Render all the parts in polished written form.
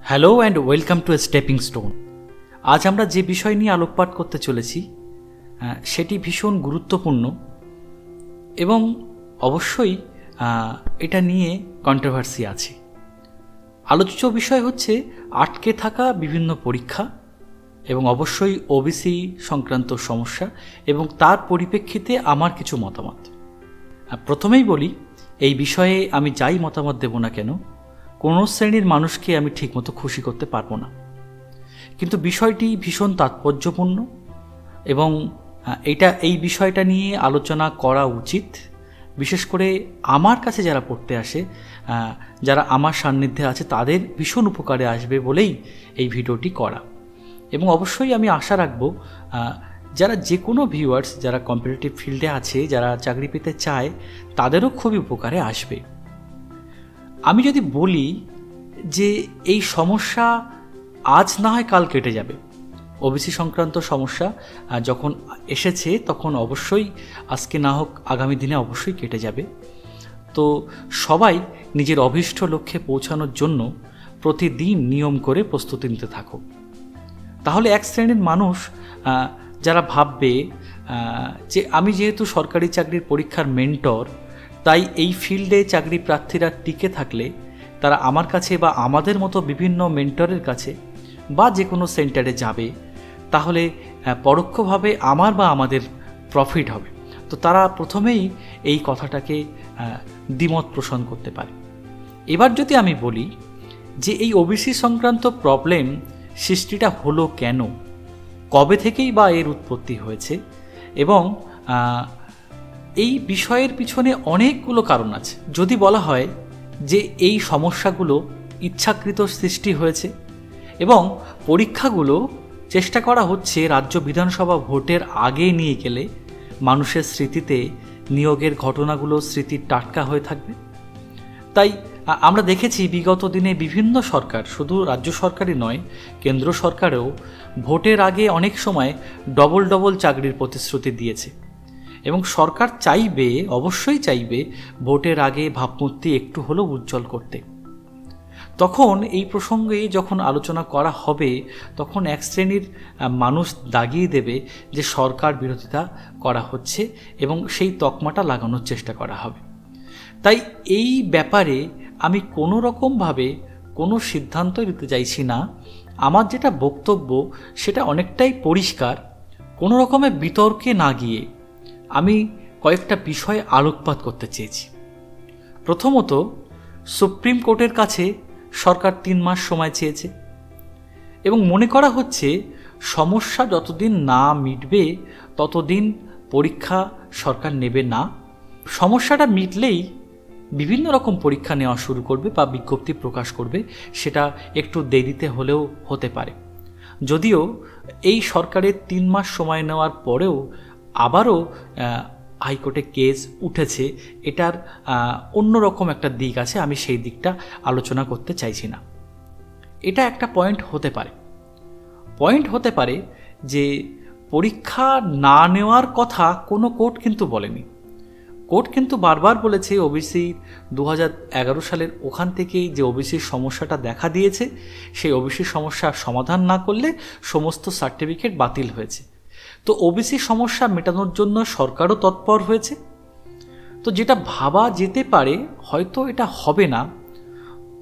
Hello and welcome to stepping stone. আজ আমরা যে বিষয় নিয়ে আলোকপাত করতে চলেছি সেটি ভীষণ গুরুত্বপূর্ণ এবং অবশ্যই এটা নিয়ে কন্ট্রোভার্সি আছে। আলোচ্য বিষয় হচ্ছে আটকে থাকা বিভিন্ন পরীক্ষা এবং অবশ্যই ওবিসি সংক্রান্ত সমস্যা এবং তার পরিপ্রেক্ষিতে আমার কিছু মতামত। প্রথমেই বলি, এই বিষয়ে আমি যাই মতামত দেব না কেন, কোনো শ্রেণীর মানুষকে আমি ঠিকমতো খুশি করতে পারবো না, কিন্তু বিষয়টি ভীষণ তাৎপর্যপূর্ণ এবং এই বিষয়টা নিয়ে আলোচনা করা উচিত। বিশেষ করে আমার কাছে যারা পড়তে আসে, যারা আমার সান্নিধ্যে আছে, তাদের ভীষণ উপকারে আসবে বলেই এই ভিডিওটি করা। এবং অবশ্যই আমি আশা রাখব যারা যে কোনো ভিউয়ার্স যারা কম্পিটিটিভ ফিল্ডে আছে, যারা চাকরি পেতে চায়, তাদেরও খুবই উপকারে আসবে। আমি যদি বলি যে এই সমস্যা আজ না হয় কাল কেটে যাবে, ওবিসি সংক্রান্ত সমস্যা যখন এসেছে তখন অবশ্যই আজকে না হোক আগামী দিনে অবশ্যই কেটে যাবে। তো সবাই নিজের অভীষ্ট লক্ষ্যে পৌঁছানোর জন্য প্রতিদিন নিয়ম করে প্রস্তুতি নিতে থাকো। তাহলে এক শ্রেণীর মানুষ যারা ভাববে যে আমি যেহেতু সরকারি চাকরির পরীক্ষার মেন্টর, তাই এই ফিল্ডে চাকরি প্রার্থীরা টিকে থাকলে তারা আমার কাছে বা আমাদের মতো বিভিন্ন মেন্টরের কাছে বা যে কোনো সেন্টারে যাবে, তাহলে পরোক্ষভাবে আমার বা আমাদের প্রফিট হবে। তো তারা প্রথমেই এই কথাটাকে দ্বিমত পোষণ করতে পারে। এবার যদি আমি বলি যে এই ওবিসি সংক্রান্ত প্রবলেম সৃষ্টিটা হলো কেন, কবে থেকেই বা এর উৎপত্তি হয়েছে, এবং এই বিষয়ের পিছনে অনেকগুলো কারণ আছে। যদি বলা হয় যে এই সমস্যাগুলো ইচ্ছাকৃত সৃষ্টি হয়েছে এবং পরীক্ষাগুলো চেষ্টা করা হচ্ছে রাজ্য বিধানসভা ভোটের আগে নিয়ে গেলে মানুষের স্মৃতিতে নিয়োগের ঘটনাগুলো স্মৃতির টাটকা হয়ে থাকবে, তাই আমরা দেখেছি বিগত দিনে বিভিন্ন সরকার, শুধু রাজ্য সরকারই নয়, কেন্দ্র সরকারেও ভোটের আগে অনেক সময় ডবল চাকরির প্রতিশ্রুতি দিয়েছে এবং সরকার চাইবে, অবশ্যই চাইবে, ভোটের আগে ভাবমূর্তি একটু হলেও উজ্জ্বল করতে। তখন এই প্রসঙ্গে যখন আলোচনা করা হবে, তখন এক শ্রেণীর মানুষ দাগিয়ে দেবে যে সরকার বিরোধিতা করা হচ্ছে এবং সেই তকমাটা লাগানোর চেষ্টা করা হবে। তাই এই ব্যাপারে আমি কোনো রকমভাবে কোনো সিদ্ধান্ত নিতে চাইছি না। আমার যেটা বক্তব্য সেটা অনেকটাই পরিষ্কার। কোনো রকমের বিতর্কে না গিয়ে আমি কয়েকটা বিষয়ে আলোকপাত করতে চেয়েছি। প্রথমত, সুপ্রিম কোর্টের কাছে সরকার 3 মাস সময় চেয়েছে এবং মনে করা হচ্ছে সমস্যা যতদিন না মিটবে ততদিন পরীক্ষা সরকার নেবে না। সমস্যাটা মিটলেই বিভিন্ন রকম পরীক্ষা নেওয়া শুরু করবে বা বিজ্ঞপ্তি প্রকাশ করবে, সেটা একটু দেরিতে হলেও হতে পারে। যদিও এই সরকারের 3 মাস সময় নেওয়ার পরেও আবারও হাইকোর্টে কেস উঠেছে, এটার অন্যরকম একটা দিক আছে, আমি সেই দিকটা আলোচনা করতে চাইছি না। এটা একটা পয়েন্ট হতে পারে যে পরীক্ষা না নেওয়ার কথা কোনো কোর্ট কিন্তু বলেনি। কোর্ট কিন্তু বারবার বলেছে ওবিসি 2011 সালের ওখান থেকেই যে ওবিসির সমস্যাটা দেখা দিয়েছে, সেই ওবিসির সমস্যার সমাধান না করলে সমস্ত সার্টিফিকেট বাতিল হয়েছে। তো ওবিসি সমস্যা মেটানোর জন্য সরকারও তৎপর হয়েছে। তো যেটা ভাবা যেতে পারে, হয়তো এটা হবে না,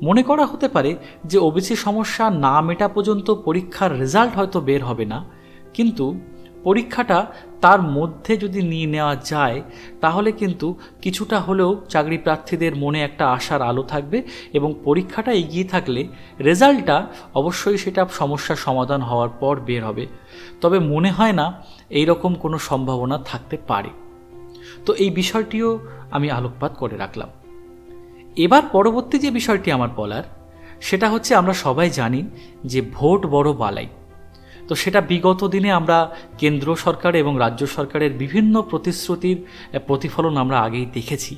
মনে করা হতে পারে যে ওবিসি সমস্যা না মেটা পর্যন্ত পরীক্ষার রেজাল্ট হয়তো বের হবে না, কিন্তু পরীক্ষাটা তার মধ্যে যদি নিয়ে নেওয়া যায় তাহলে কিন্তু কিছুটা হলেও চাকরি প্রার্থীদের মনে একটা আশার আলো থাকবে এবং পরীক্ষাটা এগিয়ে থাকলে রেজাল্টটা অবশ্যই সেটা সমস্যার সমাধান হওয়ার পর বের হবে। তবে মনে হয় না এই রকম কোনো সম্ভাবনা থাকতে পারে। তো এই বিষয়টিও আমি আলোকপাত করে রাখলাম। এবার পরবর্তী যে বিষয়টি আমার বলার সেটা হচ্ছে, আমরা সবাই জানি যে ভোট বড় বালাই। তো সেটা বিগত দিনে আমরা কেন্দ্র সরকার এবং রাজ্য সরকারের বিভিন্ন প্রতিশ্রুতির প্রতিফলন আমরা আগেই দেখেছি।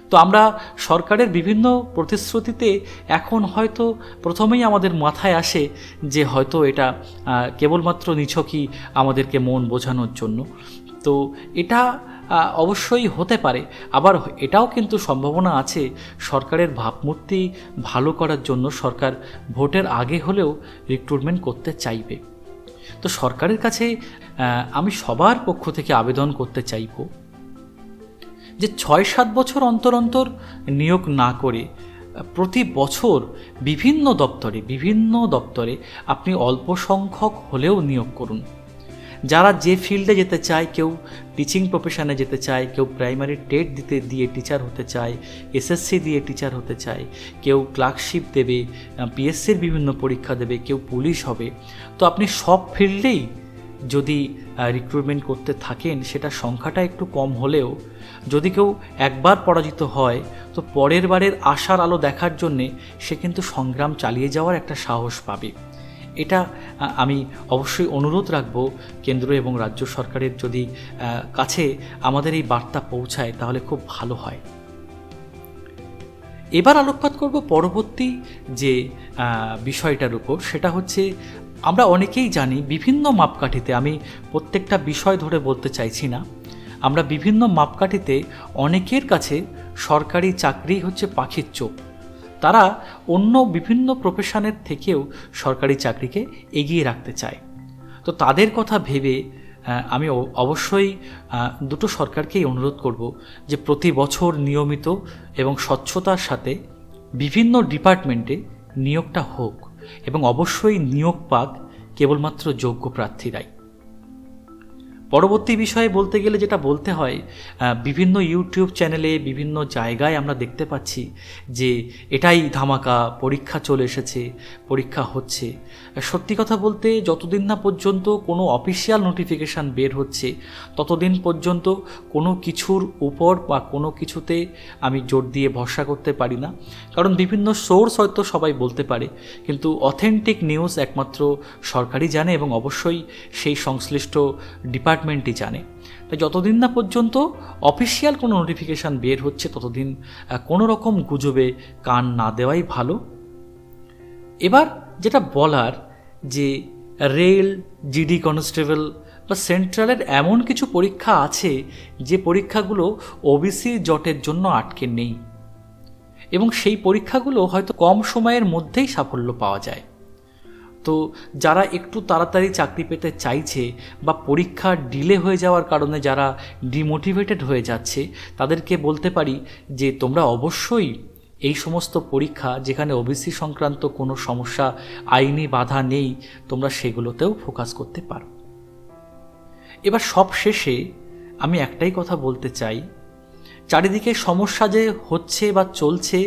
তো আমরা সরকারের বিভিন্ন প্রতিশ্রুতিতে এখন হয়তো প্রথমেই আমাদের মাথায় আসে যে হয়তো এটা কেবলমাত্র নিছকই আমাদেরকে মন বোঝানোর জন্য। তো এটা অবশ্যই হতে পারে। আবার এটাও কিন্তু সম্ভাবনা আছে সরকারের ভাবমূর্তি ভালো করার জন্য সরকার ভোটের আগে হলেও রিক্রুটমেন্ট করতে চাইবে। তো সরকারের কাছে আমি সবার পক্ষ থেকে আবেদন করতে চাইব যে 6-7 বছর অন্তর অন্তর নিয়োগ না করে প্রতি বছর বিভিন্ন দপ্তরে আপনি অল্প সংখ্যক হলেও নিয়োগ করুন। যারা যে ফিল্ডে যেতে চায়, কেউ টিচিং প্রফেশনে যেতে চায়, কেউ প্রাইমারি টেট দিয়ে টিচার হতে চায়, এসএসসি দিয়ে টিচার হতে চায়, কেউ ক্লার্কশিপ দেবে, পিএসসির বিভিন্ন পরীক্ষা দেবে, কেউ পুলিশ হবে। তো আপনি সব ফিল্ডেই যদি রিক্রুটমেন্ট করতে থাকেন, সেটা সংখ্যাটা একটু কম হলেও যদি কেউ একবার পরাজিত হয় তো পরের বারের আশার আলো দেখার জন্যে সে কিন্তু সংগ্রাম চালিয়ে যাওয়ার একটা সাহস পাবে। এটা আমি অবশ্যই অনুরোধ রাখবো কেন্দ্র এবং রাজ্য সরকারের যদি কাছে আমাদের এই বার্তা পৌঁছায় তাহলে খুব ভালো হয়। এবার আলোকপাত করব পরবর্তী যে বিষয়টার উপর, সেটা হচ্ছে আমরা অনেকেই জানি বিভিন্ন মাপকাঠিতে, আমি প্রত্যেকটা বিষয় ধরে বলতে চাইছি না, আমরা বিভিন্ন মাপকাঠিতে অনেকের কাছে সরকারি চাকরি হচ্ছে পাখির চোখ। তারা অন্য বিভিন্ন প্রফেশনের থেকেও সরকারি চাকরিকে এগিয়ে রাখতে চায়। তো তাদের কথা ভেবে আমি অবশ্যই দুটো সরকারকেই অনুরোধ করব যে প্রতি বছর নিয়মিত এবং স্বচ্ছতার সাথে বিভিন্ন ডিপার্টমেন্টে নিয়োগটা হোক এবং অবশ্যই নিয়োগ পাক কেবলমাত্র যোগ্য প্রার্থীরাই। পরবর্তী বিষয়ে বলতে গেলে যেটা বলতে হয়, বিভিন্ন ইউটিউব চ্যানেলে বিভিন্ন জায়গায় আমরা দেখতে পাচ্ছি যে এটাই ধামাকা, পরীক্ষা চলে এসেছে, পরীক্ষা হচ্ছে। সত্যি কথা বলতে যতদিন না পর্যন্ত কোনো অফিসিয়াল নোটিফিকেশান বের হচ্ছে ততদিন পর্যন্ত কোনো কিছুর উপর বা কোনো কিছুতে আমি জোর দিয়ে ভরসা করতে পারি না। কারণ বিভিন্ন সোর্স হয়তো সবাই বলতে পারে, কিন্তু অথেন্টিক নিউজ একমাত্র সরকারই জানে এবং অবশ্যই সেই সংশ্লিষ্ট ডিপার্টমেন্টই জানে। তাই যতদিন না পর্যন্ত অফিসিয়াল কোনো নোটিফিকেশান বের হচ্ছে ততদিন কোনো রকম গুজবে কান না দেওয়াই ভালো। এবার যেটা বলার, যে রেল, জিডি কনস্টেবল বা সেন্ট্রালের এমন কিছু পরীক্ষা আছে যে পরীক্ষাগুলো ওবিসি জটের জন্য আটকে নেই এবং সেই পরীক্ষাগুলো হয়তো কম সময়ের মধ্যেই সাফল্য পাওয়া যায়। তো যারা একটু তাড়াতাড়ি চাকরি পেতে চাইছে বা পরীক্ষা ডিলে হয়ে যাওয়ার কারণে যারা ডিমোটিভেটেড হয়ে যাচ্ছে, তাদেরকে বলতে পারি যে তোমরা অবশ্যই এই সমস্ত পরীক্ষা যেখানে ওবিসি সংক্রান্ত কোনো সমস্যা, আইনি বাধা নেই, তোমরা সেগুলোতেও ফোকাস করতে পারো। এবার সব শেষে আমি একটাই কথা বলতে চাই, চারিদিকে সমস্যা যে হচ্ছে বা চলছে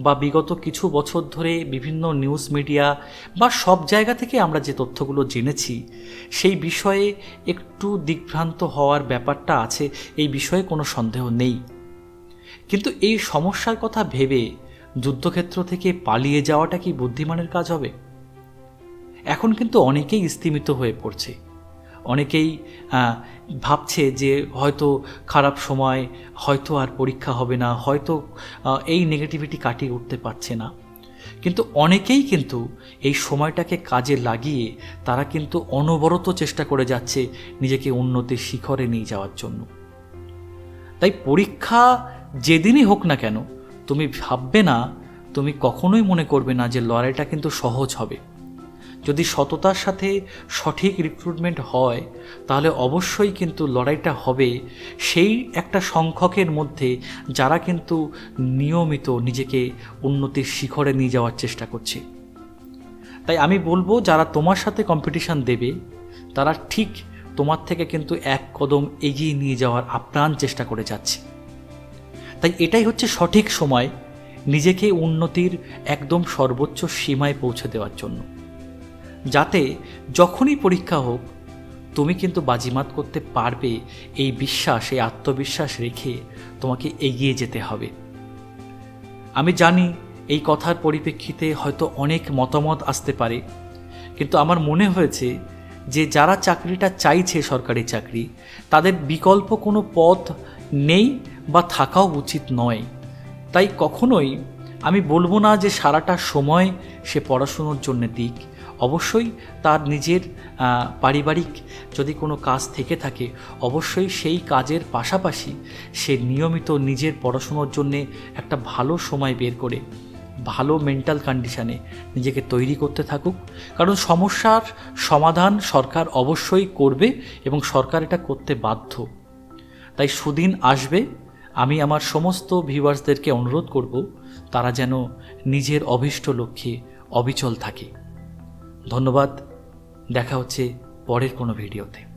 বা বিগত কিছু বছর ধরে বিভিন্ন নিউজ মিডিয়া বা সব জায়গা থেকে আমরা যে তথ্যগুলো জেনেছি, সেই বিষয়ে একটু দিগ্ভ্রান্ত হওয়ার ব্যাপারটা আছে, এই বিষয়ে কোনো সন্দেহ নেই। কিন্তু এই সমস্যার কথা ভেবে যুদ্ধক্ষেত্র থেকে পালিয়ে যাওয়াটা কি বুদ্ধিমানের কাজ হবে? এখন কিন্তু অনেকেই স্তিমিত হয়ে পড়ছে, অনেকেই ভাবছে যে হয়তো খারাপ সময়, হয়তো আর পরীক্ষা হবে না, হয়তো এই নেগেটিভিটি কাটিয়ে উঠতে পারছে না। কিন্তু অনেকেই কিন্তু এই সময়টাকে কাজে লাগিয়ে তারা কিন্তু অনবরত চেষ্টা করে যাচ্ছে নিজেকে উন্নতির শিখরে নিয়ে যাওয়ার জন্য। তাই পরীক্ষা যেদিনই হোক না কেন, তুমি ভাববে না, তুমি কখনোই মনে করবে না যে লড়াইটা কিন্তু সহজ হবে। যদি সততার সাথে সঠিক রিক্রুটমেন্ট হয় তাহলে অবশ্যই কিন্তু লড়াইটা হবে সেই একটা সংখ্যকের মধ্যে যারা কিন্তু নিয়মিত নিজেকে উন্নতির শিখরে নিয়ে যাওয়ার চেষ্টা করছে। তাই আমি বলবো, যারা তোমার সাথে কম্পিটিশন দেবে তারা ঠিক তোমার থেকে কিন্তু এক কদম এগিয়ে নিয়ে যাওয়ার আপ্রাণ চেষ্টা করে যাচ্ছে। তাই এটাই হচ্ছে সঠিক সময় নিজেকে উন্নতির একদম সর্বোচ্চ সীমায় পৌঁছে দেওয়ার জন্য, যাতে যখনই পরীক্ষা হোক তুমি কিন্তু বাজিমাত করতে পারবে। এই বিশ্বাস, এই আত্মবিশ্বাস রেখে তোমাকে এগিয়ে যেতে হবে। আমি জানি এই কথার পরিপ্রেক্ষিতে হয়তো অনেক মতামত আসতে পারে, কিন্তু আমার মনে হয়েছে যে যারা চাকরিটা চাইছে, সরকারি চাকরি, তাদের বিকল্প কোনো পথ নেই বা থাকাও উচিত নয়। তাই কখনোই আমি বলবো না যে সারাটা সময় সে পড়াশুনোর জন্য দিক, অবশ্যই তার নিজের পারিবারিক যদি কোনো কাজ থেকে থাকে অবশ্যই সেই কাজের পাশাপাশি সে নিয়মিত নিজের পড়াশুনোর জন্যে একটা ভালো সময় বের করে ভালো মেন্টাল কন্ডিশানে নিজেকে তৈরি করতে থাকুক। কারণ সমস্যার সমাধান সরকার অবশ্যই করবে এবং সরকার এটা করতে বাধ্য। তাই সুদিন আসবে, আমি আমার সমস্ত ভিউয়ার্সদেরকে অনুরোধ করব তারা যেন নিজের অভীষ্ট লক্ষ্যে অবিচল থাকে। ধন্যবাদ, দেখা হচ্ছে পরের কোনো ভিডিওতে।